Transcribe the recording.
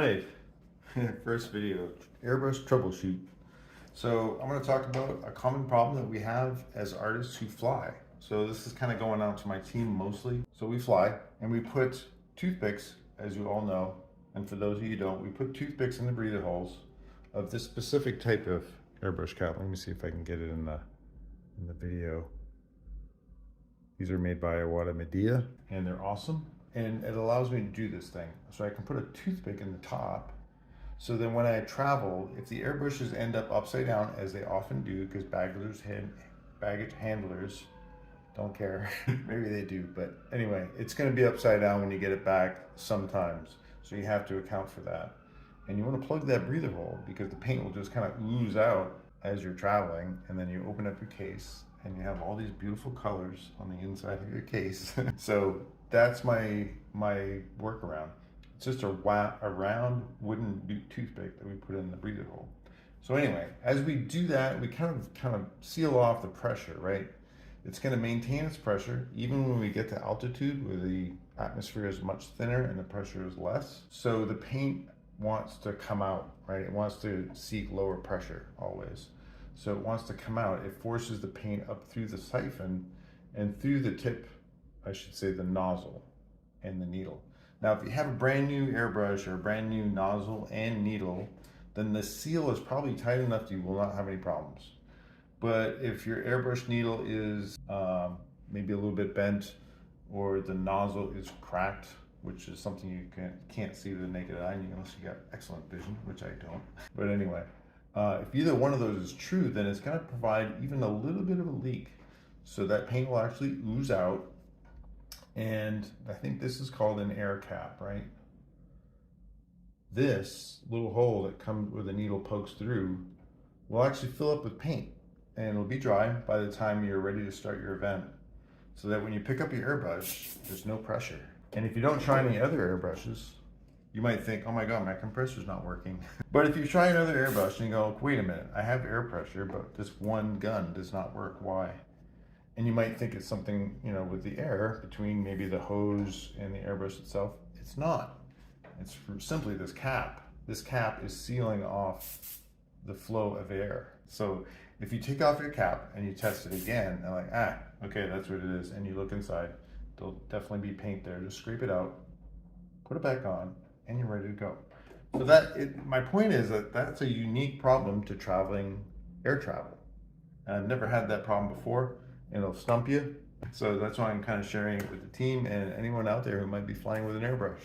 right, first video, airbrush troubleshoot. So I'm going to talk about a common problem that we have as artists who fly. So this is kind of going out to my team mostly. So we fly and we put toothpicks, as you all know, and for those of you who don't, we put toothpicks in the breather holes of this specific type of airbrush cap. Let me see if I can get it in the video. These are made by Awada Medea and they're awesome. And it allows me to do this thing. So I can put a toothpick in the top. So then when I travel, if the airbrushes end up upside down, as they often do, because baggage handlers don't care, maybe they do, but anyway, it's gonna be upside down when you get it back sometimes. So you have to account for that. And you wanna plug that breather hole because the paint will just kind of ooze out as you're traveling, and then you open up your case and you have all these beautiful colors on the inside of your case. So that's my workaround. It's just a round wooden toothpick that we put in the breather hole. So anyway, as we do that, we kind of seal off the pressure, right? It's going to maintain its pressure even when we get to altitude where the atmosphere is much thinner and the pressure is less. So the paint wants to come out, right? It wants to seek lower pressure always. So it wants to come out. It forces the paint up through the siphon and through the tip, I should say the nozzle and the needle. Now, if you have a brand new airbrush or a brand new nozzle and needle, then the seal is probably tight enough that you will not have any problems. But if your airbrush needle is maybe a little bit bent or the nozzle is cracked, which is something you can't see with the naked eye unless you got excellent vision, which I don't. But anyway, if either one of those is true, then it's going to provide even a little bit of a leak. So that paint will actually ooze out. And I think this is called an air cap, right? This little hole that comes where the needle pokes through will actually fill up with paint and it'll be dry by the time you're ready to start your event. So that when you pick up your airbrush, there's no pressure. And if you don't try any other airbrushes, you might think, oh my God, my compressor's not working. But if you try another airbrush and you go, wait a minute, I have air pressure, but this one gun does not work, why? And you might think it's something, with the air between maybe the hose and the airbrush itself. It's not. It's simply this cap. This cap is sealing off the flow of air. So if you take off your cap and you test it again, and like, okay, that's what it is, and you look inside, there'll definitely be paint there. Just scrape it out, put it back on, and you're ready to go. So my point is that that's a unique problem to air travel. And I've never had that problem before. And it'll stump you. So that's why I'm kind of sharing it with the team and anyone out there who might be flying with an airbrush.